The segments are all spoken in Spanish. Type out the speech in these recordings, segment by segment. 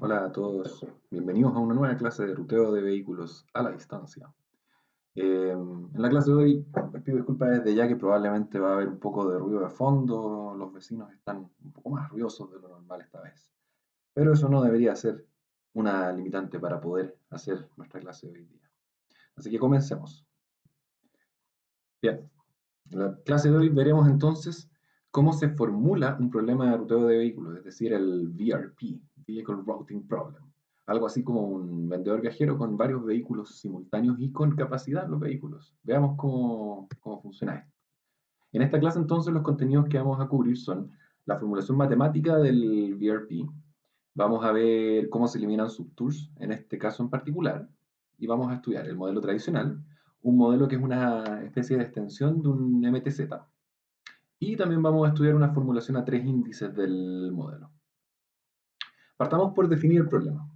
Hola a todos, bienvenidos a una nueva clase de ruteo de vehículos a la distancia. En la clase de hoy les pido disculpas desde ya que probablemente va a haber un poco de ruido de fondo, los vecinos están un poco más ruidosos de lo normal esta vez, pero eso no debería ser una limitante para poder hacer nuestra clase de hoy día. Así que comencemos. Bien, en la clase de hoy veremos entonces cómo se formula un problema de ruteo de vehículos, es decir, el VRP, Vehicle Routing Problem. Algo así como un vendedor viajero con varios vehículos simultáneos y con capacidad en los vehículos. Veamos cómo funciona esto. En esta clase entonces los contenidos que vamos a cubrir son la formulación matemática del VRP, vamos a ver cómo se eliminan subtours en este caso en particular, y vamos a estudiar el modelo tradicional, un modelo que es una especie de extensión de un MTZ, y también vamos a estudiar una formulación a tres índices del modelo. Partamos por definir el problema.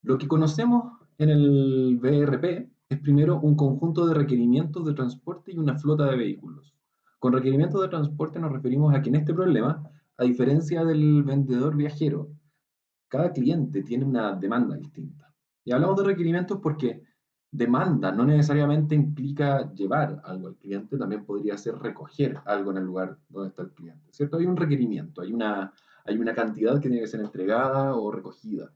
Lo que conocemos en el VRP es primero un conjunto de requerimientos de transporte y una flota de vehículos. Con requerimientos de transporte nos referimos a que en este problema, a diferencia del vendedor viajero, cada cliente tiene una demanda distinta. Y hablamos de requerimientos porque demanda no necesariamente implica llevar algo al cliente, también podría ser recoger algo en el lugar donde está el cliente, ¿cierto? Hay un requerimiento, hay una cantidad que tiene que ser entregada o recogida.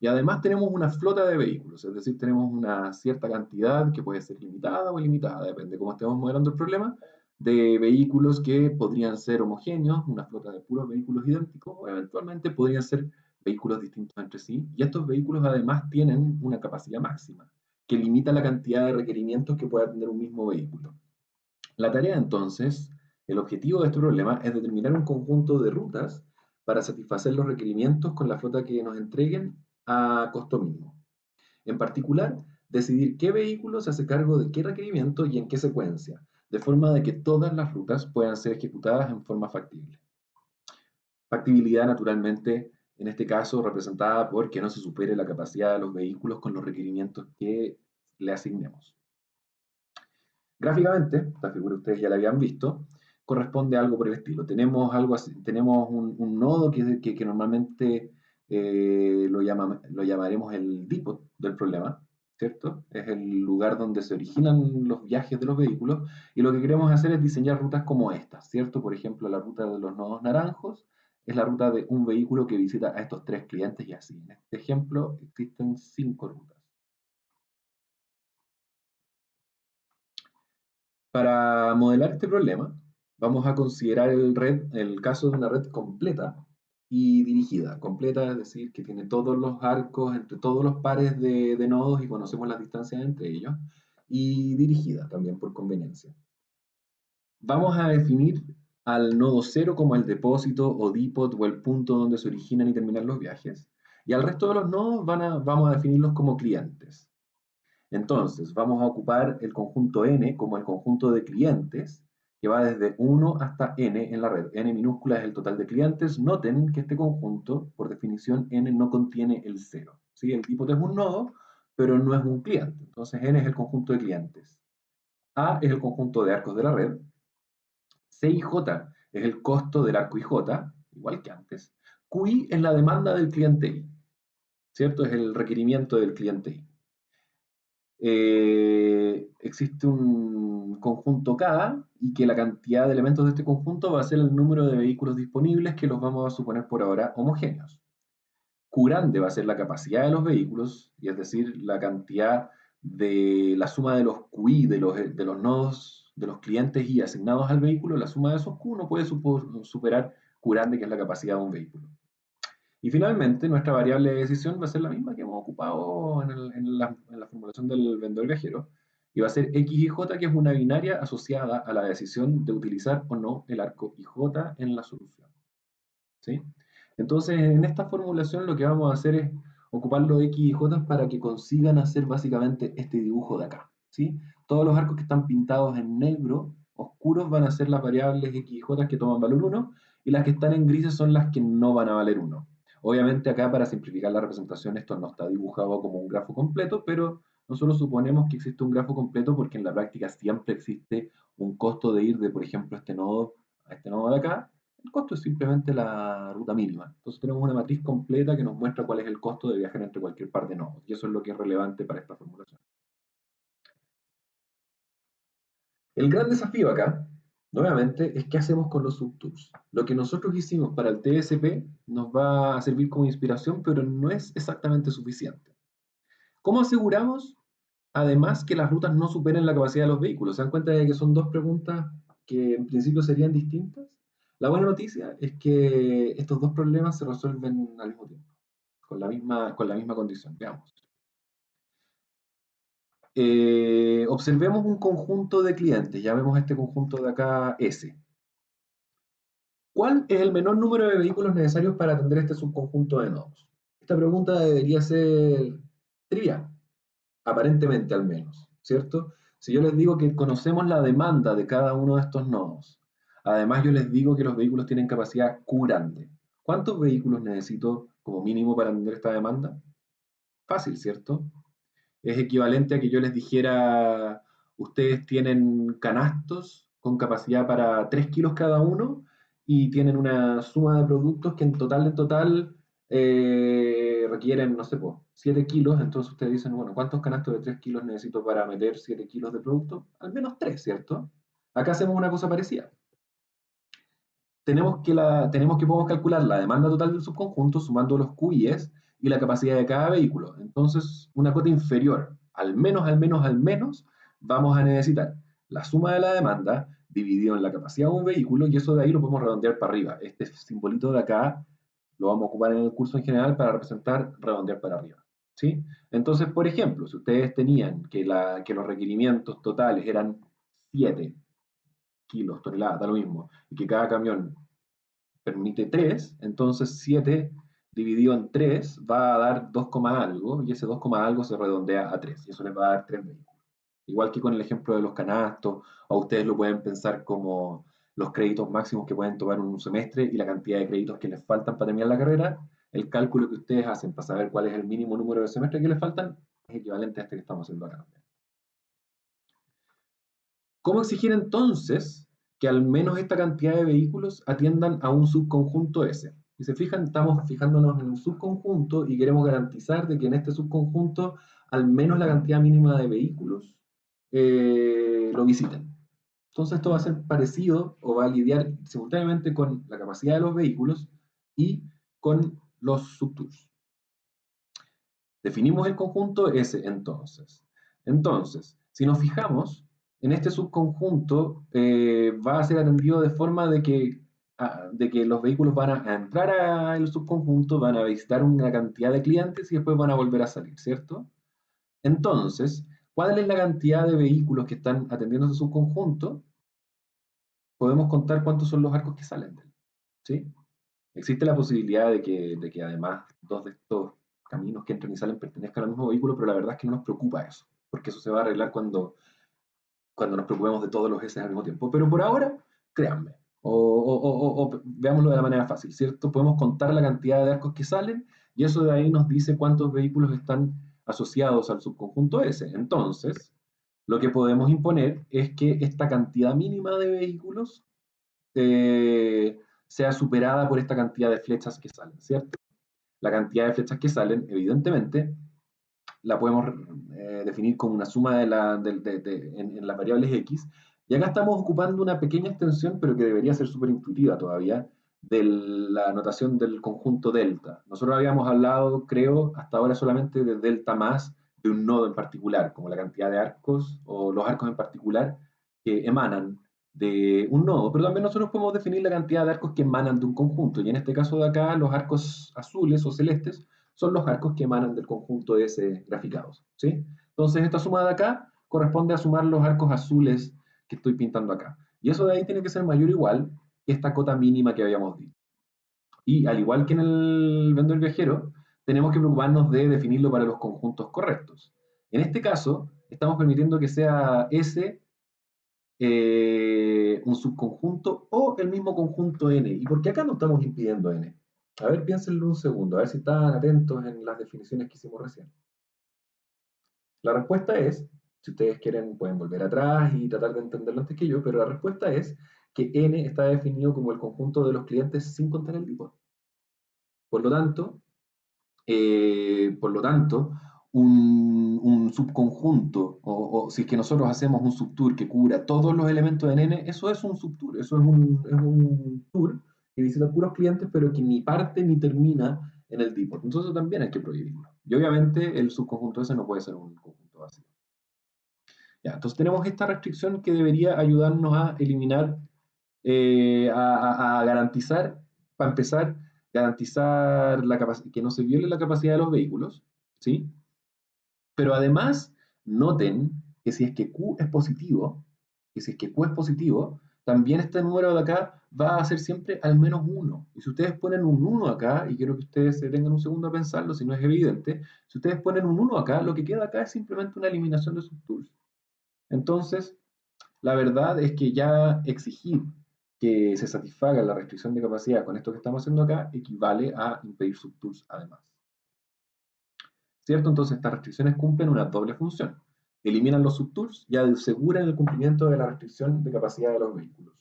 Y además tenemos una flota de vehículos, es decir, tenemos una cierta cantidad que puede ser limitada o ilimitada, depende de cómo estemos modelando el problema, de vehículos que podrían ser homogéneos, una flota de puros vehículos idénticos, o eventualmente podrían ser vehículos distintos entre sí. Y estos vehículos además tienen una capacidad máxima, que limita la cantidad de requerimientos que pueda tener un mismo vehículo. La tarea entonces, el objetivo de este problema es determinar un conjunto de rutas para satisfacer los requerimientos con la flota que nos entreguen a costo mínimo. En particular, decidir qué vehículo se hace cargo de qué requerimiento y en qué secuencia, de forma de que todas las rutas puedan ser ejecutadas en forma factible. Factibilidad, naturalmente, en este caso representada por que no se supere la capacidad de los vehículos con los requerimientos que le asignemos. Gráficamente, esta figura ustedes ya la habían visto, corresponde a algo por el estilo. Tenemos algo así, tenemos un nodo que normalmente lo llamaremos el depot del problema, ¿cierto? Es el lugar donde se originan los viajes de los vehículos, y lo que queremos hacer es diseñar rutas como estas, ¿cierto? Por ejemplo, la ruta de los nodos naranjos es la ruta de un vehículo que visita a estos tres clientes y así. En este ejemplo existen 5 rutas. Para modelar este problema, vamos a considerar el caso de una red completa y dirigida. Completa, es decir, que tiene todos los arcos entre todos los pares de nodos y conocemos las distancias entre ellos. Y dirigida también por conveniencia. Vamos a definir al nodo 0 como el depósito o depot o el punto donde se originan y terminan los viajes. Y al resto de los nodos vamos a definirlos como clientes. Entonces, vamos a ocupar el conjunto n como el conjunto de clientes, que va desde 1 hasta n en la red. N minúscula es el total de clientes. Noten que este conjunto, por definición, n no contiene el 0. ¿Sí? El tipo es un nodo, pero no es un cliente. Entonces, n es el conjunto de clientes. A es el conjunto de arcos de la red. C y J es el costo del arco IJ, igual que antes. QI es la demanda del cliente I, ¿cierto? Es el requerimiento del cliente I. Existe un conjunto K y que la cantidad de elementos de este conjunto va a ser el número de vehículos disponibles, que los vamos a suponer por ahora homogéneos. Q grande va a ser la capacidad de los vehículos, y es decir, la cantidad de la suma de los QI de los nodos de los clientes y asignados al vehículo. La suma de esos Q no puede superar Q grande, que es la capacidad de un vehículo. Y finalmente, nuestra variable de decisión va a ser la misma que hemos ocupado en la formulación del vendedor viajero, y va a ser x y j, que es una binaria asociada a la decisión de utilizar o no el arco ij en la solución. ¿Sí? Entonces, en esta formulación lo que vamos a hacer es ocupar los x y j para que consigan hacer básicamente este dibujo de acá. ¿Sí? Todos los arcos que están pintados en negro oscuros van a ser las variables x y j que toman valor 1, y las que están en grises son las que no van a valer 1. Obviamente acá, para simplificar la representación, esto no está dibujado como un grafo completo, pero nosotros suponemos que existe un grafo completo porque en la práctica siempre existe un costo de ir de, por ejemplo, este nodo a este nodo de acá. El costo es simplemente la ruta mínima. Entonces tenemos una matriz completa que nos muestra cuál es el costo de viajar entre cualquier par de nodos. Y eso es lo que es relevante para esta formulación. El gran desafío acá, nuevamente, es qué hacemos con los subtools. Lo que nosotros hicimos para el TSP nos va a servir como inspiración, pero no es exactamente suficiente. ¿Cómo aseguramos, además, que las rutas no superen la capacidad de los vehículos? ¿Se dan cuenta de que son dos preguntas que en principio serían distintas? La buena noticia es que estos dos problemas se resuelven al mismo tiempo, con la misma condición. Veamos. Observemos un conjunto de clientes, llamemos a este conjunto de acá S. ¿Cuál es el menor número de vehículos necesarios para atender este subconjunto de nodos? Esta pregunta debería ser trivial, aparentemente al menos, ¿cierto? Si yo les digo que conocemos la demanda de cada uno de estos nodos, además yo les digo que los vehículos tienen capacidad Q grande, ¿cuántos vehículos necesito como mínimo para atender esta demanda? Fácil, ¿cierto? Es equivalente a que yo les dijera, ustedes tienen canastos con capacidad para 3 kilos cada uno y tienen una suma de productos que en total requieren, no sé, pues, 7 kilos. Entonces ustedes dicen, bueno, ¿cuántos canastos de 3 kilos necesito para meter 7 kilos de producto? Al menos 3, ¿cierto? Acá hacemos una cosa parecida. Tenemos que podemos calcular la demanda total del subconjunto sumando los QIs y la capacidad de cada vehículo. Entonces, una cota inferior, al menos, vamos a necesitar la suma de la demanda dividido en la capacidad de un vehículo y eso de ahí lo podemos redondear para arriba. Este simbolito de acá lo vamos a ocupar en el curso en general para representar redondear para arriba. ¿Sí? Entonces, por ejemplo, si ustedes tenían que los requerimientos totales eran 7 kilos, toneladas, da lo mismo, y que cada camión permite 3, entonces 7 dividido en 3 va a dar 2, algo, y ese 2, algo se redondea a 3, y eso les va a dar 3 vehículos. Igual que con el ejemplo de los canastos, o ustedes lo pueden pensar como los créditos máximos que pueden tomar en un semestre y la cantidad de créditos que les faltan para terminar la carrera, el cálculo que ustedes hacen para saber cuál es el mínimo número de semestres que les faltan es equivalente a este que estamos haciendo acá. ¿Cómo exigir entonces que al menos esta cantidad de vehículos atiendan a un subconjunto S? Si se fijan, estamos fijándonos en un subconjunto y queremos garantizar de que en este subconjunto al menos la cantidad mínima de vehículos lo visiten. Entonces esto va a ser parecido o va a lidiar simultáneamente con la capacidad de los vehículos y con los subtours. Definimos el conjunto S entonces. Entonces, si nos fijamos, en este subconjunto va a ser atendido de forma de que los vehículos van a entrar al subconjunto, van a visitar una cantidad de clientes y después van a volver a salir, ¿cierto? Entonces, ¿cuál es la cantidad de vehículos que están atendiendo ese subconjunto? Podemos contar cuántos son los arcos que salen de él, ¿sí? Existe la posibilidad de que además dos de estos caminos que entran y salen pertenezcan al mismo vehículo, pero la verdad es que no nos preocupa eso, porque eso se va a arreglar cuando nos preocupemos de todos los S al mismo tiempo. Pero por ahora, créanme, o veámoslo de la manera fácil, ¿cierto? Podemos contar la cantidad de arcos que salen y eso de ahí nos dice cuántos vehículos están asociados al subconjunto S. Entonces, lo que podemos imponer es que esta cantidad mínima de vehículos sea superada por esta cantidad de flechas que salen, ¿cierto? La cantidad de flechas que salen, evidentemente, la podemos definir como una suma en las variables x. Y acá estamos ocupando una pequeña extensión, pero que debería ser súper intuitiva todavía, de la notación del conjunto delta. Nosotros habíamos hablado, creo, hasta ahora solamente de delta más de un nodo en particular, como la cantidad de arcos o los arcos en particular que emanan de un nodo, pero también nosotros podemos definir la cantidad de arcos que emanan de un conjunto, y en este caso de acá, los arcos azules o celestes son los arcos que emanan del conjunto S graficados, ¿sí? Entonces esta suma de acá corresponde a sumar los arcos azules que estoy pintando acá. Y eso de ahí tiene que ser mayor o igual que esta cota mínima que habíamos dicho. Y al igual que en el vendedor viajero, tenemos que preocuparnos de definirlo para los conjuntos correctos. En este caso, estamos permitiendo que sea S un subconjunto o el mismo conjunto N. ¿Y por qué acá no estamos impidiendo N? A ver, piénsenlo un segundo, a ver si están atentos en las definiciones que hicimos recién. La respuesta es Si ustedes quieren, pueden volver atrás y tratar de entenderlo antes que yo, pero la respuesta es que n está definido como el conjunto de los clientes sin contar el dipol. Por lo tanto, un subconjunto, o si es que nosotros hacemos un subtour que cubra todos los elementos en n, eso es un subtour, eso es un tour que visita puros clientes, pero que ni parte ni termina en el dipol. Entonces también hay que prohibirlo. Y obviamente el subconjunto ese no puede ser un conjunto vacío. Ya, entonces tenemos esta restricción que debería ayudarnos a eliminar, a garantizar, para empezar, garantizar que no se viole la capacidad de los vehículos, ¿sí? Pero además, noten que si es que Q es positivo, también este número de acá va a ser siempre al menos 1. Y si ustedes ponen un 1 acá, y quiero que ustedes se tengan un segundo a pensarlo, si no es evidente, si ustedes ponen un 1 acá, lo que queda acá es simplemente una eliminación de subtools. Entonces, la verdad es que ya exigir que se satisfaga la restricción de capacidad con esto que estamos haciendo acá equivale a impedir subtools además. ¿Cierto? Entonces estas restricciones cumplen una doble función. Eliminan los subtools y aseguran el cumplimiento de la restricción de capacidad de los vehículos.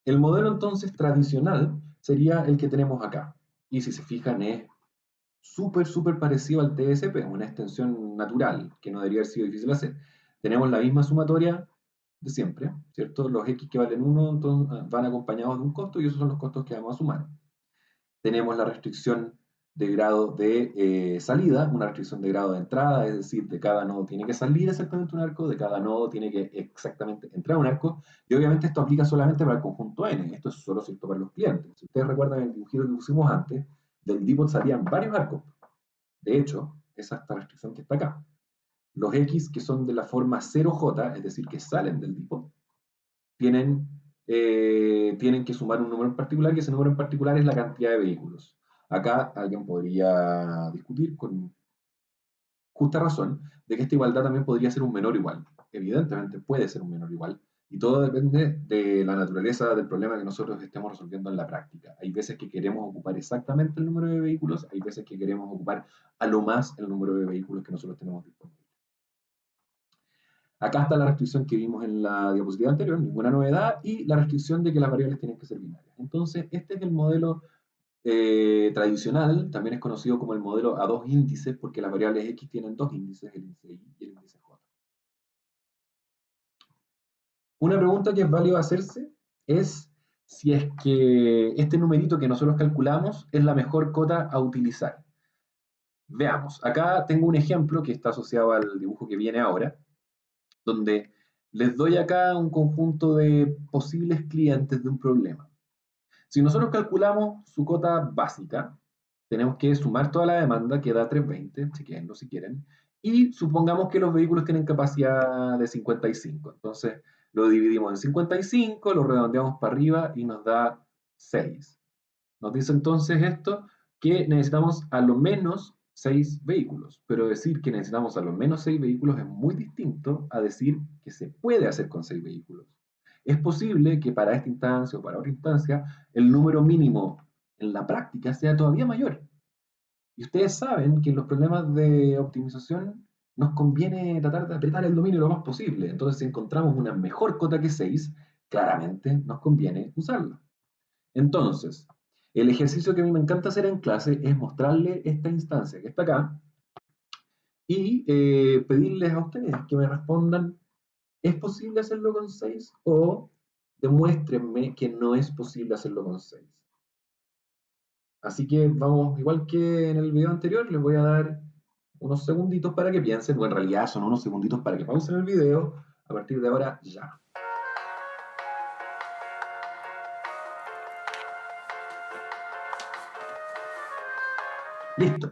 El modelo entonces tradicional sería el que tenemos acá. Y si se fijan es súper parecido al TSP, una extensión natural que no debería haber sido difícil de hacer. Tenemos la misma sumatoria de siempre, ¿cierto? Los X que valen 1 entonces, van acompañados de un costo y esos son los costos que vamos a sumar. Tenemos la restricción de grado de salida, una restricción de grado de entrada, es decir, de cada nodo tiene que salir exactamente un arco, de cada nodo tiene que exactamente entrar un arco, y obviamente esto aplica solamente para el conjunto n, esto es solo cierto para los clientes. Si ustedes recuerdan el dibujito que pusimos antes, del dipol salían varios arcos. De hecho, esa es esta restricción que está acá. Los X que son de la forma 0J, es decir, que salen del dipol, tienen que sumar un número en particular, y ese número en particular es la cantidad de vehículos. Acá alguien podría discutir con justa razón de que esta igualdad también podría ser un menor igual. Evidentemente puede ser un menor igual, y todo depende de la naturaleza del problema que nosotros estemos resolviendo en la práctica. Hay veces que queremos ocupar exactamente el número de vehículos, hay veces que queremos ocupar a lo más el número de vehículos que nosotros tenemos disponibles. Acá está la restricción que vimos en la diapositiva anterior, ninguna novedad, y la restricción de que las variables tienen que ser binarias. Entonces, este es el modelo tradicional, también es conocido como el modelo a dos índices, porque las variables X tienen dos índices, el índice Y y el índice J. Una pregunta que es válido hacerse es si es que este numerito que nosotros calculamos es la mejor cota a utilizar. Veamos, acá tengo un ejemplo que está asociado al dibujo que viene ahora, donde les doy acá un conjunto de posibles clientes de un problema. Si nosotros calculamos su cota básica, tenemos que sumar toda la demanda, que da 320, chequenlo si quieren, y supongamos que los vehículos tienen capacidad de 55. Entonces lo dividimos en 55, lo redondeamos para arriba y nos da 6. Nos dice entonces esto que necesitamos a lo menos 6 vehículos, pero decir que necesitamos a lo menos 6 vehículos es muy distinto a decir que se puede hacer con 6 vehículos. Es posible que para esta instancia o para otra instancia el número mínimo en la práctica sea todavía mayor. Y ustedes saben que en los problemas de optimización nos conviene tratar de apretar el dominio lo más posible. Entonces, si encontramos una mejor cota que 6, claramente nos conviene usarla. Entonces, el ejercicio que a mí me encanta hacer en clase es mostrarle esta instancia que está acá y pedirles a ustedes que me respondan, ¿es posible hacerlo con 6? O demuéstrenme que no es posible hacerlo con 6. Así que vamos, igual que en el video anterior, les voy a dar unos segunditos para que piensen, o en realidad son unos segunditos para que pausen el video, a partir de ahora ya. Listo.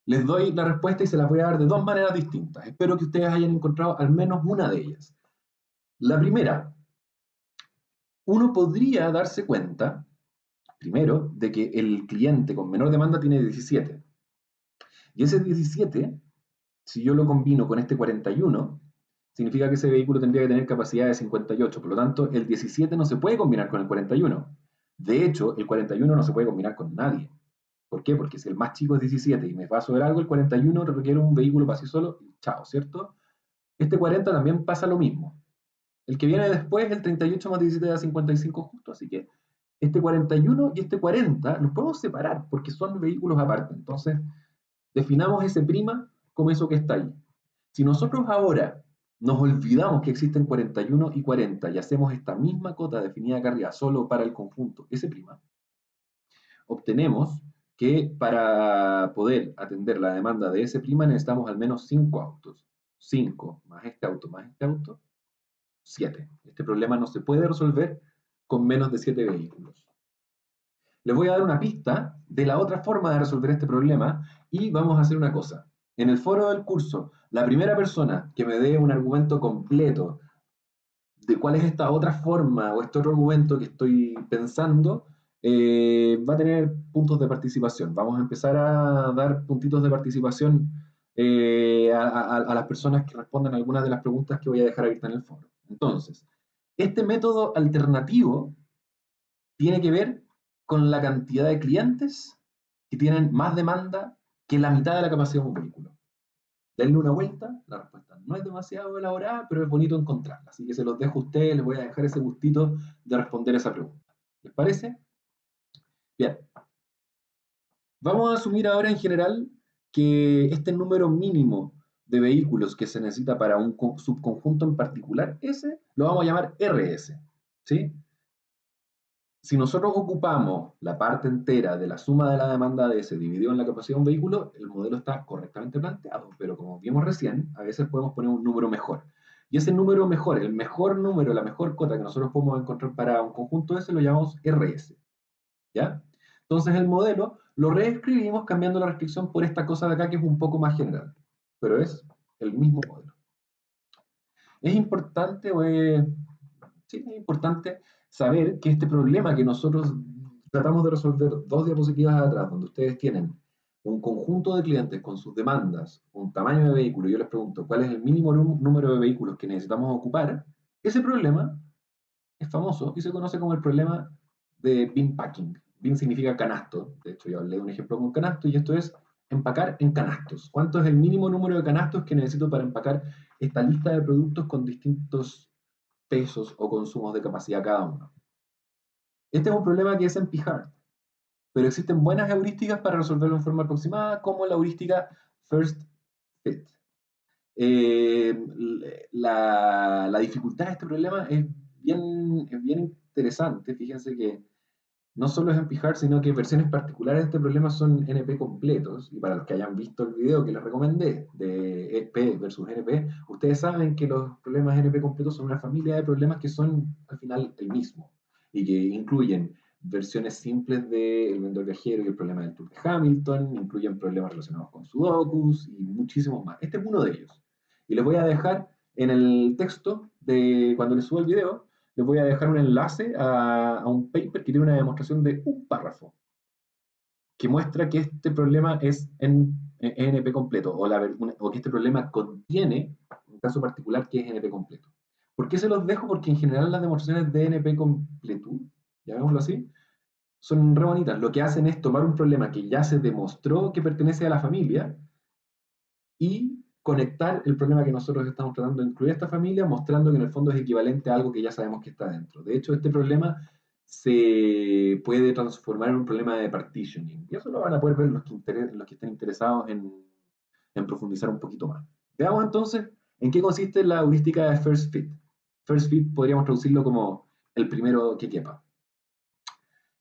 Les doy la respuesta y se las voy a dar de dos maneras distintas. Espero que ustedes hayan encontrado al menos una de ellas. La primera, uno podría darse cuenta, primero, de que el cliente con menor demanda tiene 17. Y ese 17, si yo lo combino con este 41, significa que ese vehículo tendría que tener capacidad de 58. Por lo tanto, el 17 no se puede combinar con el 41. De hecho, el 41 no se puede combinar con nadie. ¿Por qué? Porque si el más chico es 17 y me va a sobrar algo, el 41 requiere un vehículo para sí solo, y chao, ¿cierto? Este 40 también pasa lo mismo. El que viene después, el 38 más 17 da 55 justo, así que este 41 y este 40 los podemos separar porque son vehículos aparte. Entonces, definamos ese prima como eso que está ahí. Si nosotros ahora nos olvidamos que existen 41 y 40 y hacemos esta misma cota definida acá arriba solo para el conjunto S', obtenemos que para poder atender la demanda de S' necesitamos al menos 5 autos. 5 más este auto, 7. Este problema no se puede resolver con menos de 7 vehículos. Les voy a dar una pista de la otra forma de resolver este problema y vamos a hacer una cosa. En el foro del curso, la primera persona que me dé un argumento completo de cuál es esta otra forma o este otro argumento que estoy pensando, va a tener puntos de participación. Vamos a empezar a dar puntitos de participación a las personas que respondan algunas de las preguntas que voy a dejar abiertas en el foro. Entonces, este método alternativo tiene que ver con la cantidad de clientes que tienen más demanda que la mitad de la capacidad de un vehículo. Denle una vuelta, la respuesta no es demasiado elaborada, pero es bonito encontrarla. Así que se los dejo a ustedes, les voy a dejar ese gustito de responder esa pregunta. ¿Les parece? Bien. Vamos a asumir ahora en general que este número mínimo de vehículos que se necesita para un subconjunto en particular, ese, lo vamos a llamar RS. ¿Sí? Si nosotros ocupamos la parte entera de la suma de la demanda de ese dividido en la capacidad de un vehículo, el modelo está correctamente planteado, pero como vimos recién, a veces podemos poner un número mejor. Y ese número mejor, el mejor número, la mejor cota que nosotros podemos encontrar para un conjunto ese, lo llamamos RS. ¿Ya? Entonces el modelo lo reescribimos cambiando la restricción por esta cosa de acá que es un poco más general, pero es el mismo modelo. Es importante, sí, es importante saber que este problema que nosotros tratamos de resolver 2 diapositivas atrás, donde ustedes tienen un conjunto de clientes con sus demandas, un tamaño de vehículo, y yo les pregunto cuál es el mínimo número de vehículos que necesitamos ocupar, ese problema es famoso y se conoce como el problema de bin packing. Bin significa canasto, de hecho yo hablé de un ejemplo con canasto, y esto es empacar en canastos. ¿Cuánto es el mínimo número de canastos que necesito para empacar esta lista de productos con distintos pesos o consumos de capacidad cada uno? Este es un problema que es en P-Hard, pero existen buenas heurísticas para resolverlo en forma aproximada, como la heurística First Fit. Eh, la dificultad de este problema es bien interesante. Fíjense que no solo es en P-Hard, sino que versiones particulares de este problema son NP completos. Y para los que hayan visto el video que les recomendé de EP versus NP, ustedes saben que los problemas NP completos son una familia de problemas que son al final el mismo y que incluyen versiones simples del vendedor viajero y el problema del Tour de Hamilton, incluyen problemas relacionados con sudokus y muchísimos más. Este es uno de ellos. Y les voy a dejar en el texto de cuando les suba el video, les voy a dejar un enlace a un paper que tiene una demostración de un párrafo que muestra que este problema es en NP completo o que este problema contiene un caso particular que es NP completo. ¿Por qué se los dejo? Porque en general las demostraciones de NP completud, llamémoslo así, son re bonitas. Lo que hacen es tomar un problema que ya se demostró que pertenece a la familia y conectar el problema que nosotros estamos tratando de incluir a esta familia, mostrando que en el fondo es equivalente a algo que ya sabemos que está dentro. De hecho, este problema se puede transformar en un problema de partitioning. Y eso lo van a poder ver los que estén interesados en profundizar un poquito más. Veamos entonces en qué consiste la heurística de First Fit. First Fit podríamos traducirlo como el primero que quepa.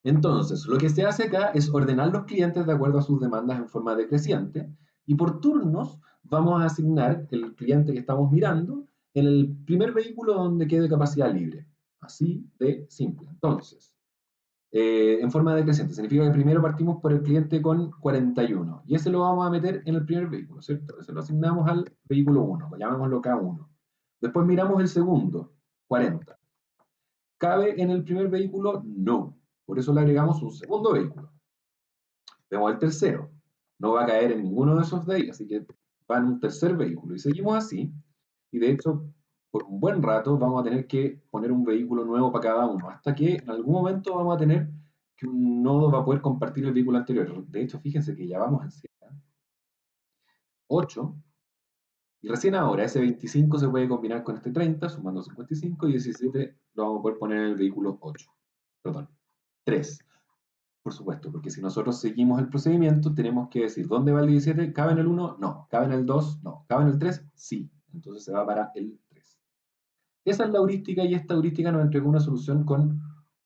Entonces, lo que se hace acá es ordenar los clientes de acuerdo a sus demandas en forma decreciente y por turnos vamos a asignar el cliente que estamos mirando en el primer vehículo donde quede capacidad libre. Así de simple. Entonces, en forma decreciente significa que primero partimos por el cliente con 41 y ese lo vamos a meter en el primer vehículo, ¿cierto? Ese lo asignamos al vehículo 1, llamémoslo K1. Después miramos el segundo, 40. ¿Cabe en el primer vehículo? No. Por eso le agregamos un segundo vehículo. Vemos el tercero. No va a caer en ninguno de esos de ahí, así que va en un tercer vehículo. Y seguimos así. Y de hecho, por un buen rato vamos a tener que poner un vehículo nuevo para cada uno, hasta que en algún momento vamos a tener que un nodo va a poder compartir el vehículo anterior. De hecho, fíjense que ya vamos en 7. 8, y recién ahora ese 25 se puede combinar con este 30, sumando 55, y 17 lo vamos a poder poner en el vehículo 8. Perdón, 3. Por supuesto, porque si nosotros seguimos el procedimiento, tenemos que decir, ¿dónde va el 17? ¿Cabe en el 1? No. ¿Cabe en el 2? No. ¿Cabe en el 3? Sí. Entonces se va para el 3. Esa es la heurística, y esta heurística nos entregó una solución con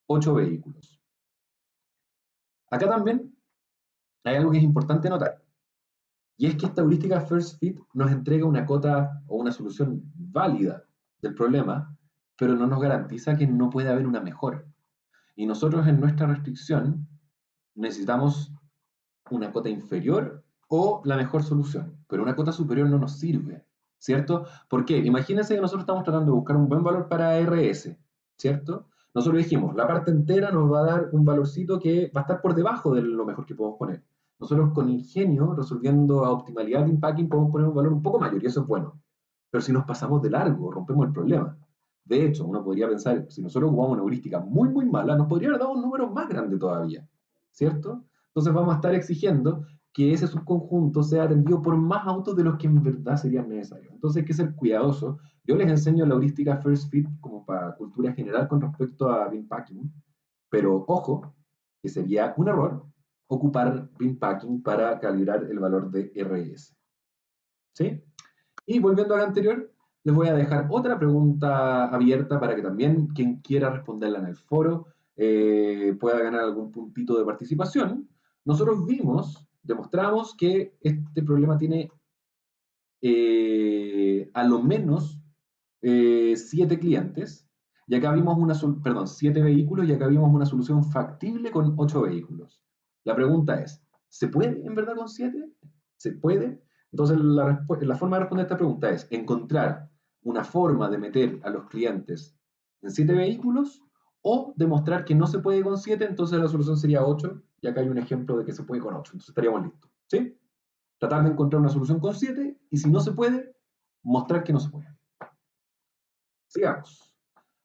8 vehículos. Acá también hay algo que es importante notar, y es que esta heurística First Fit nos entrega una cota o una solución válida del problema, pero no nos garantiza que no pueda haber una mejor. Y nosotros en nuestra restricción necesitamos una cota inferior o la mejor solución, pero una cota superior no nos sirve, ¿cierto? ¿Por qué? Imagínense que nosotros estamos tratando de buscar un buen valor para RS, ¿cierto? Nosotros dijimos, la parte entera nos va a dar un valorcito que va a estar por debajo de lo mejor que podemos poner. Nosotros con ingenio, resolviendo a optimalidad de unpacking, podemos poner un valor un poco mayor y eso es bueno. Pero si nos pasamos de largo, rompemos el problema. De hecho, uno podría pensar, si nosotros ocupamos una heurística muy, muy mala, nos podría haber dado un número más grande todavía, ¿cierto? Entonces vamos a estar exigiendo que ese subconjunto sea atendido por más autos de los que en verdad serían necesarios. Entonces hay que ser cuidadoso. Yo les enseño la heurística First Fit como para cultura general con respecto a bin packing, pero ojo, que sería un error ocupar bin packing para calibrar el valor de RS. ¿Sí? Y volviendo a lo anterior, les voy a dejar otra pregunta abierta para que también quien quiera responderla en el foro pueda ganar algún puntito de participación. Nosotros demostramos que este problema tiene a lo menos 7 clientes, y acá vimos perdón, 7 vehículos, y acá vimos una solución factible con 8 vehículos. La pregunta es, ¿se puede en verdad con 7? ¿Se puede? Entonces la forma de responder esta pregunta es encontrar una forma de meter a los clientes en 7 vehículos o demostrar que no se puede con 7, entonces la solución sería 8, y acá hay un ejemplo de que se puede con 8, entonces estaríamos listos. ¿Sí? Tratar de encontrar una solución con 7 y si no se puede, mostrar que no se puede. Sigamos.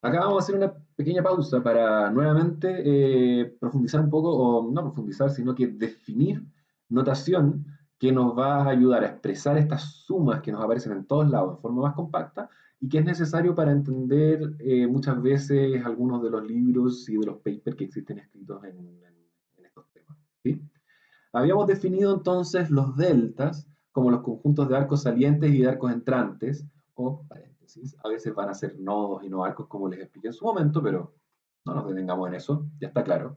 Acá vamos a hacer una pequeña pausa para nuevamente profundizar un poco, o no profundizar, sino que definir notación que nos va a ayudar a expresar estas sumas que nos aparecen en todos lados de forma más compacta y que es necesario para entender muchas veces algunos de los libros y de los papers que existen escritos en estos temas. ¿Sí? Habíamos definido entonces los deltas como los conjuntos de arcos salientes y de arcos entrantes, o paréntesis. A veces van a ser nodos y no arcos, como les expliqué en su momento, pero no nos detengamos en eso, ya está claro.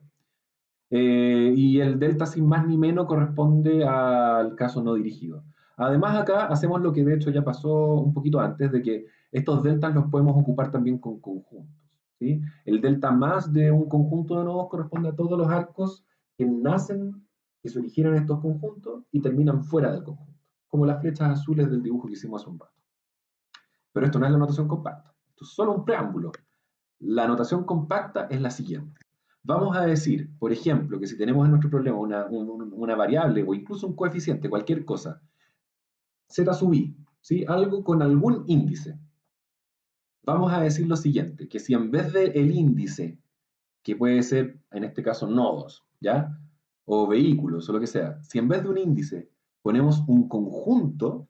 Y el delta sin más ni menos corresponde al caso no dirigido. Además, acá hacemos lo que de hecho ya pasó un poquito antes, de que estos deltas los podemos ocupar también con conjuntos. ¿Sí? El delta más de un conjunto de nodos corresponde a todos los arcos que nacen, que se originan en estos conjuntos y terminan fuera del conjunto, como las flechas azules del dibujo que hicimos hace un rato. Pero esto no es la notación compacta, esto es solo un preámbulo. La notación compacta es la siguiente. Vamos a decir, por ejemplo, que si tenemos en nuestro problema una variable o incluso un coeficiente, cualquier cosa, z sub i, ¿sí? Algo con algún índice. Vamos a decir lo siguiente, que si en vez del índice, que puede ser en este caso nodos, ¿ya? O vehículos o lo que sea, si en vez de un índice ponemos un conjunto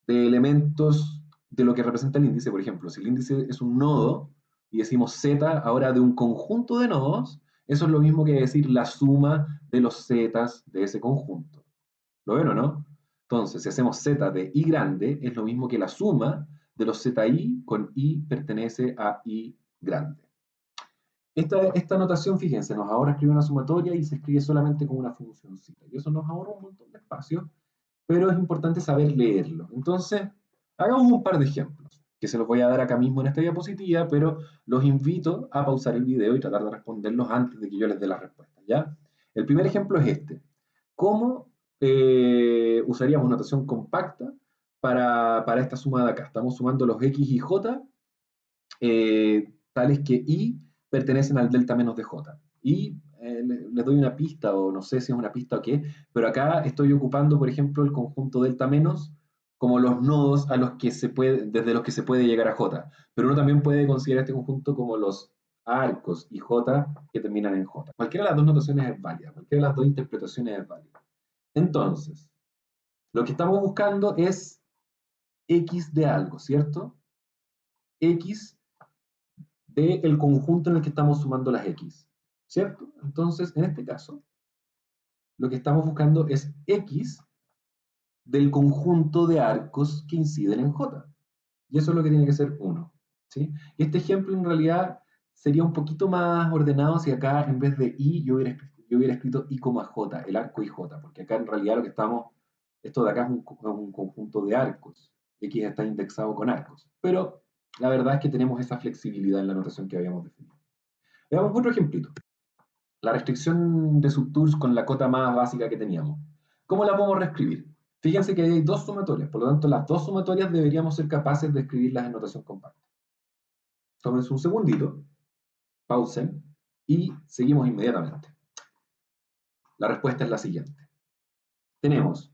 de elementos de lo que representa el índice, por ejemplo, si el índice es un nodo y decimos z ahora de un conjunto de nodos, eso es lo mismo que decir la suma de los zetas de ese conjunto. ¿Lo ven o no? Entonces, si hacemos z de i grande, es lo mismo que la suma de los zi con i pertenece a i grande. Esta notación, fíjense, nos ahora escribe una sumatoria y se escribe solamente como una funcióncita. Y eso nos ahorra un montón de espacio, pero es importante saber leerlo. Entonces, hagamos un par de ejemplos, que se los voy a dar acá mismo en esta diapositiva, pero los invito a pausar el video y tratar de responderlos antes de que yo les dé las respuestas, ¿ya? El primer ejemplo es este. ¿Cómo usaríamos notación compacta para esta suma de acá? Estamos sumando los x y j, tales que i pertenecen al delta menos de j. Y les doy una pista, o no sé si es una pista o qué, pero acá estoy ocupando, por ejemplo, el conjunto delta menos como los nodos desde los que se puede llegar a j. Pero uno también puede considerar este conjunto como los arcos y J que terminan en J. Cualquiera de las dos notaciones es válida, cualquiera de las dos interpretaciones es válida. Entonces, lo que estamos buscando es X de algo, ¿cierto? X del conjunto en el que estamos sumando las X, ¿cierto? Entonces, en este caso, lo que estamos buscando es X del conjunto de arcos que inciden en J. Y eso es lo que tiene que ser 1. ¿Sí? Este ejemplo en realidad sería un poquito más ordenado si acá en vez de I yo hubiera escrito I, J, el arco IJ, porque acá en realidad lo que estamos, esto de acá es un conjunto de arcos. X está indexado con arcos. Pero la verdad es que tenemos esa flexibilidad en la notación que habíamos definido. Veamos otro ejemplito. La restricción de subtours con la cota más básica que teníamos. ¿Cómo la podemos reescribir? Fíjense que hay dos sumatorias, por lo tanto las dos sumatorias deberíamos ser capaces de escribirlas en notación compacta. Tómense un segundito, pausen y seguimos inmediatamente. La respuesta es la siguiente. Tenemos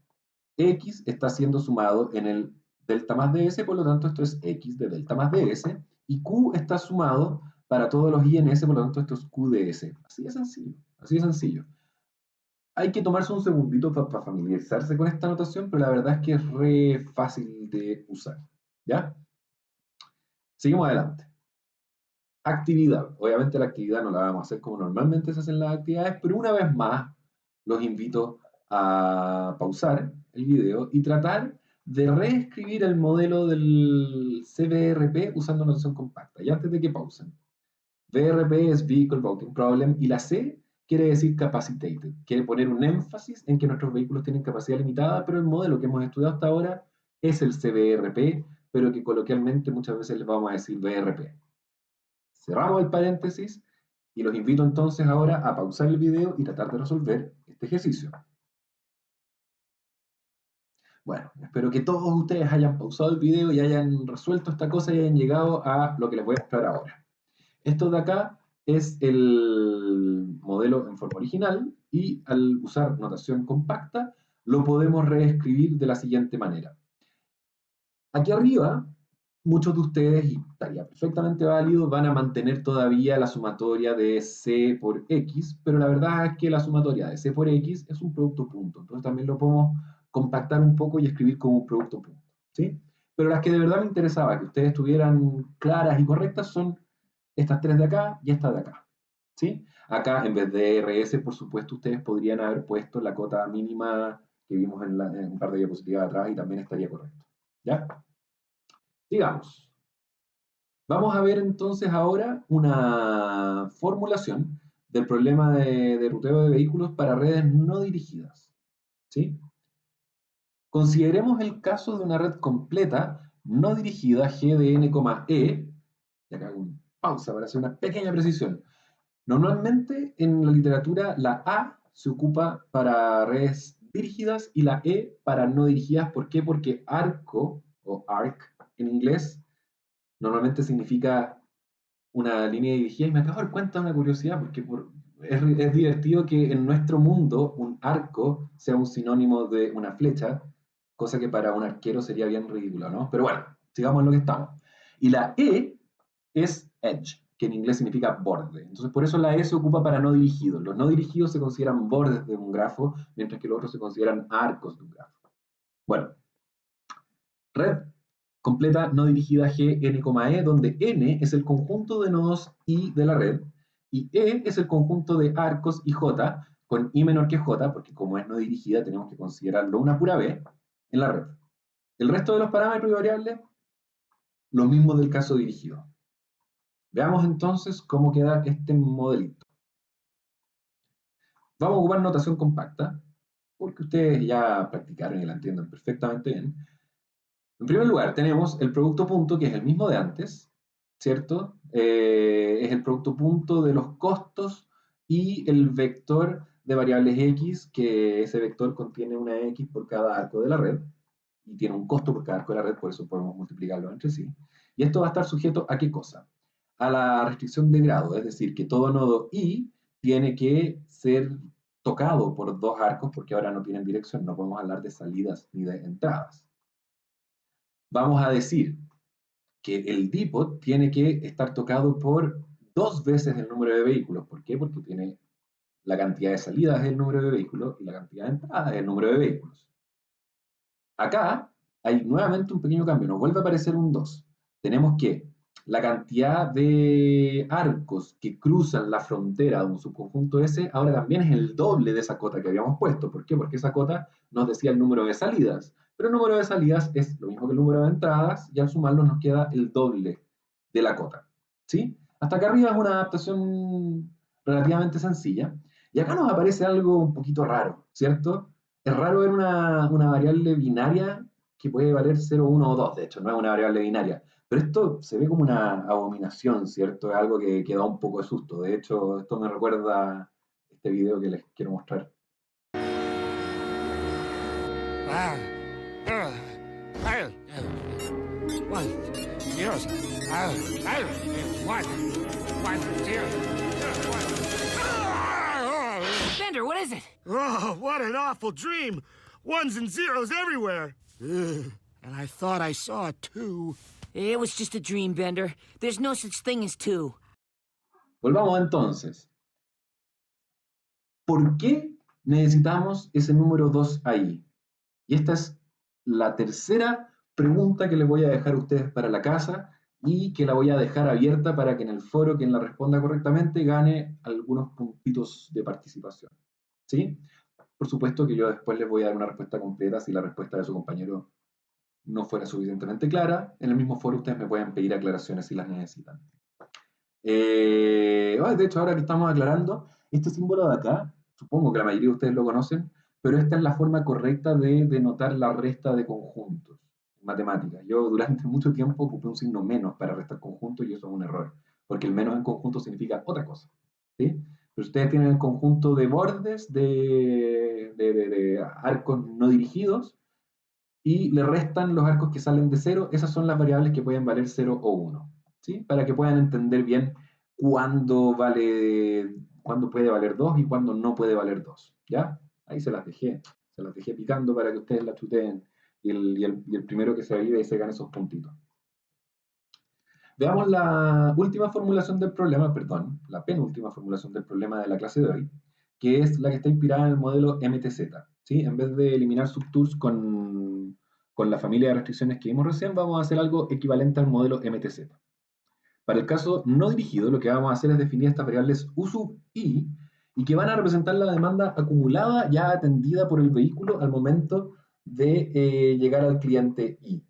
X está siendo sumado en el delta más ds, por lo tanto esto es X de delta más ds, y Q está sumado para todos los I en S, por lo tanto esto es Q de S. Así de sencillo, así de sencillo. Hay que tomarse un segundito para familiarizarse con esta notación, pero la verdad es que es re fácil de usar. ¿Ya? Seguimos adelante. Actividad. Obviamente la actividad no la vamos a hacer como normalmente se hacen las actividades, pero una vez más los invito a pausar el video y tratar de reescribir el modelo del CVRP usando notación compacta. Y antes de que pausen. VRP es Vehicle Routing Problem y la C quiere decir Capacitated. Quiere poner un énfasis en que nuestros vehículos tienen capacidad limitada, pero el modelo que hemos estudiado hasta ahora es el CVRP, pero que coloquialmente muchas veces les vamos a decir VRP. Cerramos el paréntesis y los invito entonces ahora a pausar el video y tratar de resolver este ejercicio. Bueno, espero que todos ustedes hayan pausado el video y hayan resuelto esta cosa y hayan llegado a lo que les voy a mostrar ahora. Esto de acá es el modelo en forma original y al usar notación compacta lo podemos reescribir de la siguiente manera. Aquí arriba, muchos de ustedes, y estaría perfectamente válido, van a mantener todavía la sumatoria de C por X, pero la verdad es que la sumatoria de C por X es un producto punto, entonces también lo podemos compactar un poco y escribir como un producto punto, ¿sí? Pero las que de verdad me interesaba que ustedes estuvieran claras y correctas son estas tres de acá y esta de acá, ¿sí? Acá, en vez de RS, por supuesto, ustedes podrían haber puesto la cota mínima que vimos en un par de diapositivas atrás y también estaría correcto, ¿ya? Digamos, vamos a ver entonces ahora una formulación del problema de ruteo de vehículos para redes no dirigidas, ¿sí? Consideremos el caso de una red completa no dirigida G de n, E, y acá hago una pausa para hacer una pequeña precisión. Normalmente en la literatura la A se ocupa para redes dirigidas y la E para no dirigidas. ¿Por qué? Porque arco o arc en inglés normalmente significa una línea dirigida y me acabo de dar cuenta de una curiosidad porque es divertido que en nuestro mundo un arco sea un sinónimo de una flecha, cosa que para un arquero sería bien ridículo, ¿no? Pero bueno, sigamos en lo que estamos. Y la E es edge, que en inglés significa borde. Entonces por eso la E se ocupa para no dirigidos. Los no dirigidos se consideran bordes de un grafo, mientras que los otros se consideran arcos de un grafo. Bueno, red completa no dirigida G, N, E, donde N es el conjunto de nodos I de la red y E es el conjunto de arcos y J, con I menor que J, porque como es no dirigida tenemos que considerarlo una pura B en la red. El resto de los parámetros y variables, lo mismo del caso dirigido. Veamos entonces cómo queda este modelito. Vamos a ocupar notación compacta, porque ustedes ya practicaron y la entienden perfectamente bien. En primer lugar, tenemos el producto punto, que es el mismo de antes, ¿cierto? Es el producto punto de los costos y el vector de variables x, que ese vector contiene una x por cada arco de la red, y tiene un costo por cada arco de la red, por eso podemos multiplicarlo entre sí. Y esto va a estar sujeto ¿a qué cosa? A la restricción de grado, es decir, que todo nodo i tiene que ser tocado por dos arcos, porque ahora no tienen dirección, no podemos hablar de salidas ni de entradas. Vamos a decir que el dipod tiene que estar tocado por 2 veces el número de vehículos. ¿Por qué? Porque tiene la cantidad de salidas es el número de vehículos y la cantidad de entradas es el número de vehículos. Acá hay nuevamente un pequeño cambio, nos vuelve a aparecer un 2. Tenemos que la cantidad de arcos que cruzan la frontera de un subconjunto S ahora también es el doble de esa cota que habíamos puesto. ¿Por qué? Porque esa cota nos decía el número de salidas, pero el número de salidas es lo mismo que el número de entradas y al sumarlos nos queda el doble de la cota. ¿Sí? Hasta acá arriba es una adaptación relativamente sencilla. Y acá nos aparece algo un poquito raro, ¿cierto? Es raro ver una variable binaria que puede valer 0, 1 o 2, de hecho, no es una variable binaria. Pero esto se ve como una abominación, ¿cierto? Es algo que da un poco de susto. De hecho, esto me recuerda este video que les quiero mostrar. Bender, what is it? Oh, what an awful dream! Ones and zeros everywhere! Ugh. And I thought I saw a 2. It was just a dream, Bender. There's no such thing as 2. Volvamos entonces. ¿Por qué necesitamos ese número 2 ahí? Y esta es la tercera pregunta que les voy a dejar a ustedes para la casa y que la voy a dejar abierta para que en el foro quien la responda correctamente gane algunos puntitos de participación. ¿Sí? Por supuesto que yo después les voy a dar una respuesta completa si la respuesta de su compañero no fuera suficientemente clara. En el mismo foro ustedes me pueden pedir aclaraciones si las necesitan. De hecho, ahora que estamos aclarando, este símbolo de acá, supongo que la mayoría de ustedes lo conocen, pero esta es la forma correcta de denotar la resta de conjuntos en matemáticas. Yo durante mucho tiempo ocupé un signo menos para restar conjuntos y eso es un error, porque el menos en conjunto significa otra cosa. ¿Sí? Pero ustedes tienen el conjunto de bordes de arcos no dirigidos y le restan los arcos que salen de 0. Esas son las variables que pueden valer 0 o 1. ¿Sí? Para que puedan entender bien cuándo puede valer 2 y cuándo no puede valer 2. ¿Ya? Ahí se las dejé picando para que ustedes la chuteen y el primero que se avive y se gane esos puntitos. Veamos la última formulación del problema, perdón, la penúltima formulación del problema de la clase de hoy, que es la que está inspirada en el modelo MTZ. ¿Sí? En vez de eliminar subtours con la familia de restricciones que vimos recién, vamos a hacer algo equivalente al modelo MTZ. Para el caso no dirigido, lo que vamos a hacer es definir estas variables U sub I y que van a representar la demanda acumulada ya atendida por el vehículo al momento de llegar al cliente I.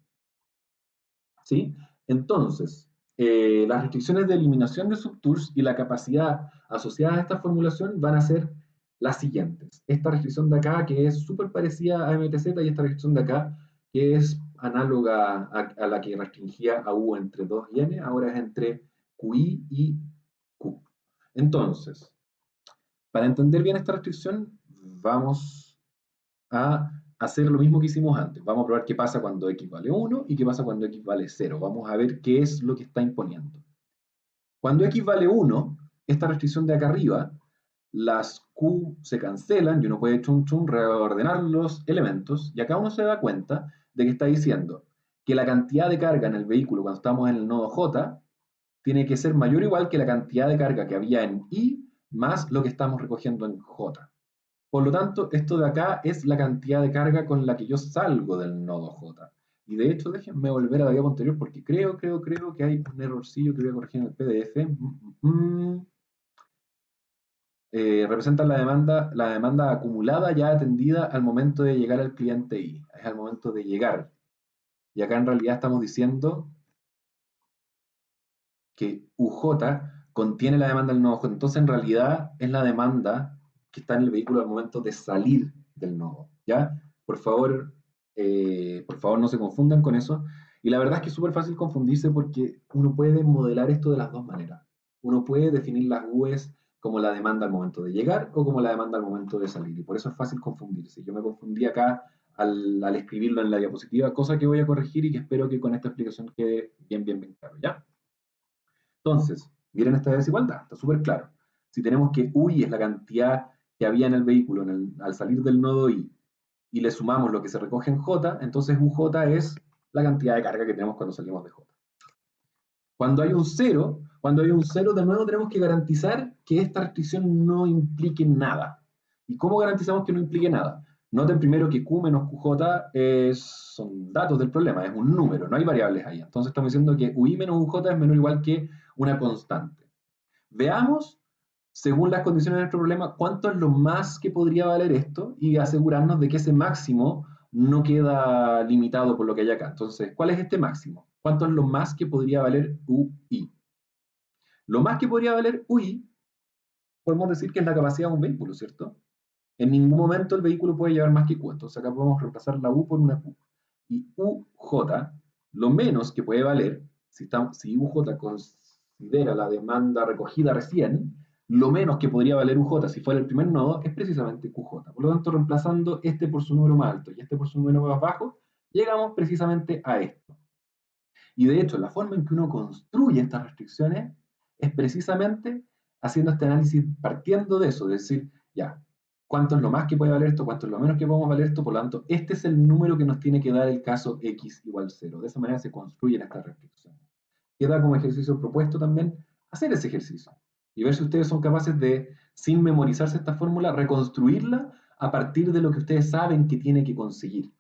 ¿Sí? Entonces, las restricciones de eliminación de subtours y la capacidad asociada a esta formulación van a ser las siguientes. Esta restricción de acá, que es súper parecida a MTZ, y esta restricción de acá, que es análoga a la que restringía a U entre 2 y N, ahora es entre QI y Q. Entonces, para entender bien esta restricción, vamos a hacer lo mismo que hicimos antes. Vamos a probar qué pasa cuando x vale 1 y qué pasa cuando x vale 0. Vamos a ver qué es lo que está imponiendo. Cuando x vale 1, esta restricción de acá arriba, las q se cancelan y uno puede reordenar los elementos y acá uno se da cuenta de que está diciendo que la cantidad de carga en el vehículo cuando estamos en el nodo J tiene que ser mayor o igual que la cantidad de carga que había en I más lo que estamos recogiendo en J. Por lo tanto, esto de acá es la cantidad de carga con la que yo salgo del nodo J. Y de hecho, déjenme volver a la diapositiva anterior porque creo que hay un errorcillo que voy a corregir en el PDF. Representa la demanda acumulada ya atendida al momento de llegar al cliente I. Es al momento de llegar. Y acá en realidad estamos diciendo que UJ contiene la demanda del nodo J. Entonces, en realidad, es la demanda que está en el vehículo al momento de salir del nodo. ¿Ya? Por favor, no se confundan con eso. Y la verdad es que es súper fácil confundirse porque uno puede modelar esto de las dos maneras. Uno puede definir las UEs como la demanda al momento de llegar o como la demanda al momento de salir. Y por eso es fácil confundirse. Yo me confundí acá al escribirlo en la diapositiva, cosa que voy a corregir y que espero que con esta explicación quede bien claro. ¿Ya? Entonces, miren esta desigualdad, está súper claro. Si tenemos que UI es la cantidad que había en el vehículo al salir del nodo I y le sumamos lo que se recoge en J, entonces UJ es la cantidad de carga que tenemos cuando salimos de J. Cuando hay un 0, Cuando hay un 0, de nuevo tenemos que garantizar que esta restricción no implique nada. ¿Y cómo garantizamos que no implique nada? Noten primero que Q menos QJ son datos del problema, es un número, no hay variables ahí. Entonces estamos diciendo que UI menos UJ es menor o igual que una constante. Veamos, según las condiciones de nuestro problema, cuánto es lo más que podría valer esto y asegurarnos de que ese máximo no queda limitado por lo que hay acá. Entonces, ¿cuál es este máximo? ¿Cuánto es lo más que podría valer UI? Lo más que podría valer UI, podemos decir que es la capacidad de un vehículo, ¿cierto? En ningún momento el vehículo puede llevar más que Q. Entonces acá podemos reemplazar la U por una Q. Y UJ, lo menos que puede valer, si UJ considera la demanda recogida recién, lo menos que podría valer UJ si fuera el primer nodo es precisamente QJ. Por lo tanto, reemplazando este por su número más alto y este por su número más bajo, llegamos precisamente a esto. Y de hecho, la forma en que uno construye estas restricciones es precisamente haciendo este análisis partiendo de eso, de decir, ya, ¿cuánto es lo más que puede valer esto? ¿Cuánto es lo menos que podemos valer esto? Por lo tanto, este es el número que nos tiene que dar el caso x igual 0. De esa manera se construyen estas restricciones. Queda como ejercicio propuesto también hacer ese ejercicio y ver si ustedes son capaces de, sin memorizarse esta fórmula, reconstruirla a partir de lo que ustedes saben que tiene que conseguir.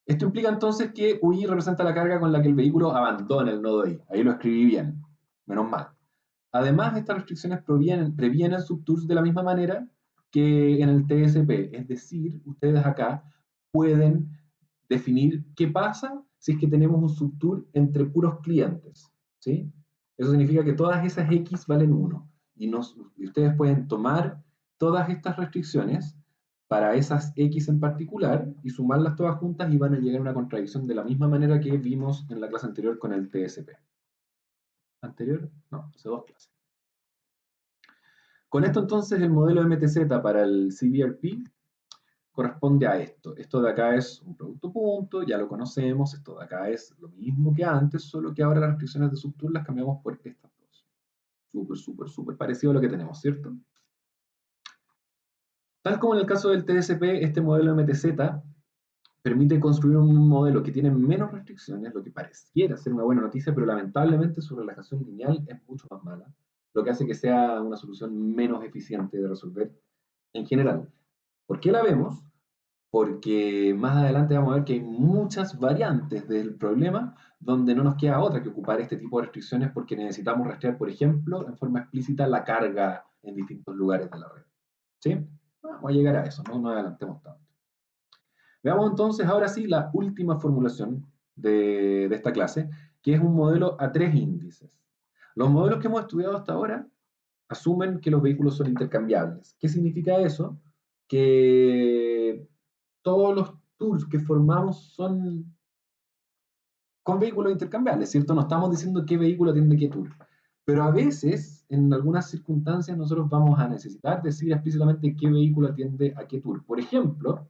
Esto implica entonces que UI representa la carga con la que el vehículo abandona el nodo I. Ahí lo escribí bien, menos mal. Además, estas restricciones previenen subtours de la misma manera que en el TSP, es decir, ustedes acá pueden definir qué pasa si es que tenemos un subtour entre puros clientes, ¿sí? Eso significa que todas esas X valen 1 y ustedes pueden tomar todas estas restricciones para esas X en particular y sumarlas todas juntas y van a llegar a una contradicción de la misma manera que vimos en la clase anterior con el TSP. ¿Anterior? No, hace 2 clases. Con esto entonces el modelo MTZ para el CBRP corresponde a esto. Esto de acá es un producto punto, ya lo conocemos, esto de acá es lo mismo que antes, solo que ahora las restricciones de subtour las cambiamos por estas dos. Súper parecido a lo que tenemos, ¿cierto? Tal como en el caso del TSP, este modelo MTZ permite construir un modelo que tiene menos restricciones, lo que pareciera ser una buena noticia, pero lamentablemente su relajación lineal es mucho más mala, lo que hace que sea una solución menos eficiente de resolver en general. ¿Por qué la vemos? Porque más adelante vamos a ver que hay muchas variantes del problema donde no nos queda otra que ocupar este tipo de restricciones porque necesitamos rastrear, por ejemplo, en forma explícita la carga en distintos lugares de la red. ¿Sí? Vamos a llegar a eso, no nos adelantemos tanto. Veamos entonces ahora sí la última formulación de esta clase, que es un modelo a 3 índices. Los modelos que hemos estudiado hasta ahora asumen que los vehículos son intercambiables. ¿Qué significa eso? Que todos los tours que formamos son con vehículos intercambiables, ¿cierto? No estamos diciendo qué vehículo atiende qué tour. Pero a veces, en algunas circunstancias, nosotros vamos a necesitar decir explícitamente qué vehículo atiende a qué tour. Por ejemplo,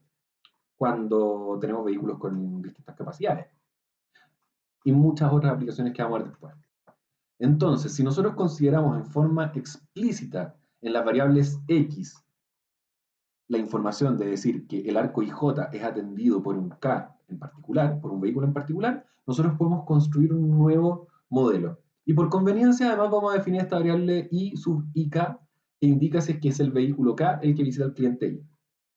cuando tenemos vehículos con distintas capacidades. Y muchas otras aplicaciones que vamos a ver después. Entonces, si nosotros consideramos en forma explícita en las variables X la información de decir que el arco IJ es atendido por un K en particular, por un vehículo en particular, nosotros podemos construir un nuevo modelo. Y por conveniencia, además, vamos a definir esta variable I sub IK, que indica si es que es el vehículo K el que visita al cliente I.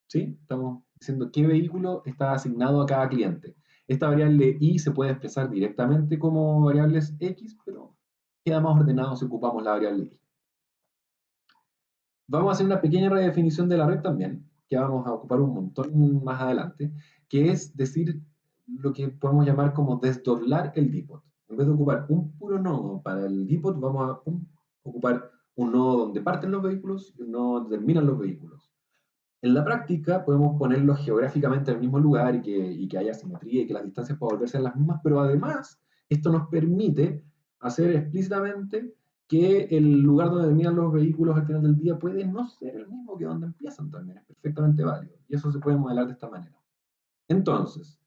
¿Sí? Estamos diciendo qué vehículo está asignado a cada cliente. Esta variable I se puede expresar directamente como variables X, pero queda más ordenado si ocupamos la variable I. Vamos a hacer una pequeña redefinición de la red también, que vamos a ocupar un montón más adelante, que es decir lo que podemos llamar como desdoblar el depot. En vez de ocupar un puro nodo para el depot, vamos a ocupar un nodo donde parten los vehículos y un nodo donde terminan los vehículos. En la práctica podemos ponerlos geográficamente en el mismo lugar y que haya simetría y que las distancias puedan volverse las mismas, pero además esto nos permite hacer explícitamente que el lugar donde terminan los vehículos al final del día puede no ser el mismo que donde empiezan también, es perfectamente válido. Y eso se puede modelar de esta manera. Entonces,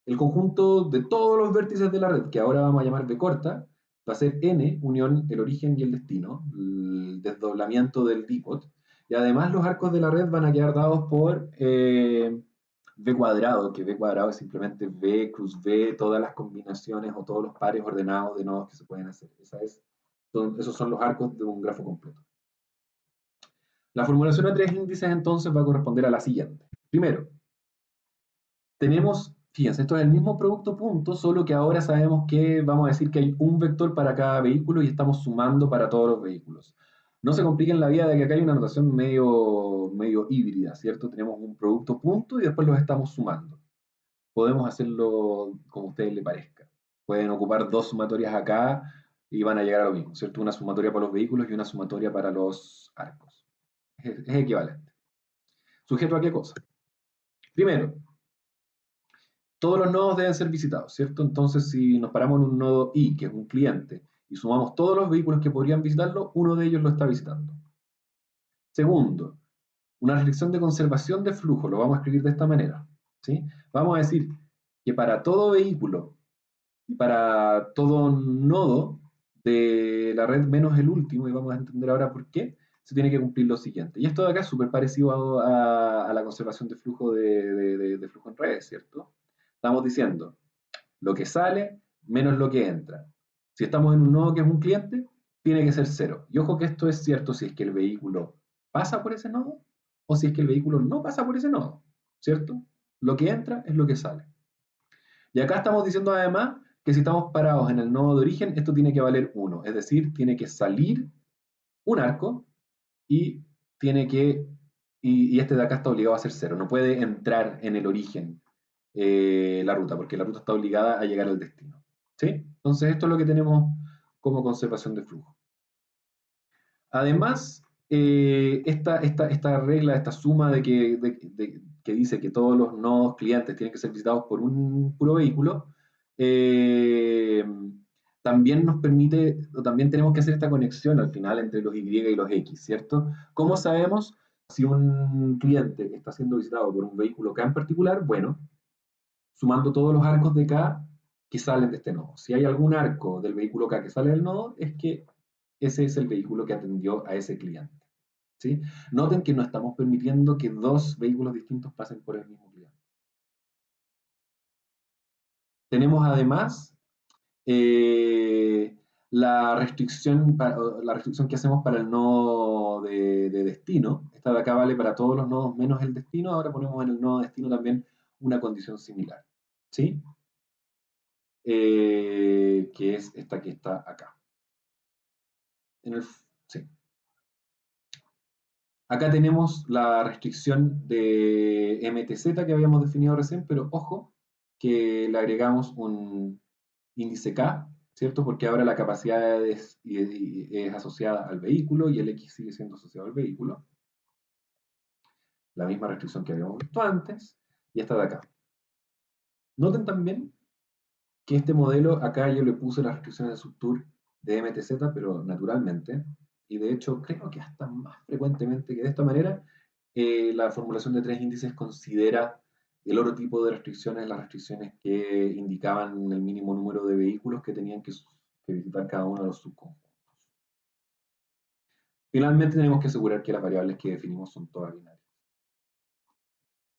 el conjunto de todos los vértices de la red, que ahora vamos a llamar B corta, va a ser N, unión el origen y el destino, el desdoblamiento del depot, y además los arcos de la red van a quedar dados por V cuadrado, que V cuadrado es simplemente V cruz V, todas las combinaciones o todos los pares ordenados de nodos que se pueden hacer. Esos son los arcos de un grafo completo. La formulación a tres índices entonces va a corresponder a la siguiente. Primero, tenemos, fíjense, esto es el mismo producto punto, solo que ahora sabemos que vamos a decir que hay un vector para cada vehículo y estamos sumando para todos los vehículos. No se compliquen la vida de que acá hay una notación medio híbrida, ¿cierto? Tenemos un producto punto y después los estamos sumando. Podemos hacerlo como a ustedes les parezca. Pueden ocupar dos sumatorias acá y van a llegar a lo mismo, ¿cierto? Una sumatoria para los vehículos y una sumatoria para los arcos. Es equivalente. ¿Sujeto a qué cosa? Primero, todos los nodos deben ser visitados, ¿cierto? Entonces, si nos paramos en un nodo I, que es un cliente, y sumamos todos los vehículos que podrían visitarlo, uno de ellos lo está visitando. Segundo, una restricción de conservación de flujo, lo vamos a escribir de esta manera, ¿sí? Vamos a decir que para todo vehículo y para todo nodo de la red menos el último, y vamos a entender ahora por qué, se tiene que cumplir lo siguiente. Y esto de acá es súper parecido a la conservación de flujo de flujo en redes, ¿cierto? Estamos diciendo lo que sale menos lo que entra. Si estamos en un nodo que es un cliente, tiene que ser cero. Y ojo que esto es cierto si es que el vehículo pasa por ese nodo o si es que el vehículo no pasa por ese nodo, ¿cierto? Lo que entra es lo que sale. Y acá estamos diciendo además que si estamos parados en el nodo de origen, esto tiene que valer 1, es decir, tiene que salir un arco y este de acá está obligado a ser 0, no puede entrar en el origen la ruta, porque la ruta está obligada a llegar al destino. ¿Sí? Entonces esto es lo que tenemos como conservación de flujo. Además, esta regla, esta suma que dice que todos los nodos clientes tienen que ser visitados por un puro vehículo, también nos permite, o también tenemos que hacer esta conexión al final entre los Y y los X, ¿cierto? ¿Cómo sabemos si un cliente está siendo visitado por un vehículo K en particular? Bueno, sumando todos los arcos de K que salen de este nodo. Si hay algún arco del vehículo K que sale del nodo, es que ese es el vehículo que atendió a ese cliente. ¿Sí? Noten que no estamos permitiendo que dos vehículos distintos pasen por el mismo cliente. Tenemos además la restricción que hacemos para el nodo de destino. Esta de acá vale para todos los nodos menos el destino. Ahora ponemos en el nodo destino también una condición similar. ¿Sí? Que es esta que está acá. Sí. Acá tenemos la restricción de MTZ que habíamos definido recién, pero ojo que le agregamos un índice K, ¿cierto? Porque ahora la capacidad es asociada al vehículo y el X sigue siendo asociado al vehículo. La misma restricción que habíamos visto antes, y esta de acá. Noten también que este modelo, acá yo le puse las restricciones de subtour de MTZ, pero naturalmente, y de hecho creo que hasta más frecuentemente que de esta manera, la formulación de tres índices considera el otro tipo de restricciones, las restricciones que indicaban el mínimo número de vehículos que tenían que visitar cada uno de los subconjuntos. Finalmente tenemos que asegurar que las variables que definimos son todas binarias.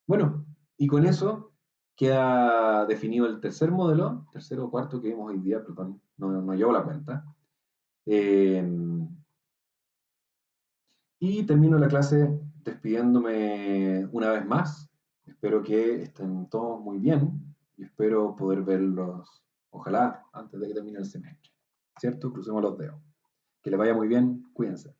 Bueno, y con eso queda definido el tercer modelo, tercero o cuarto que vimos hoy día, perdón, no llevo la cuenta. Y termino la clase despidiéndome una vez más. Espero que estén todos muy bien y espero poder verlos, ojalá, antes de que termine el semestre. ¿Cierto? Crucemos los dedos. Que les vaya muy bien, cuídense.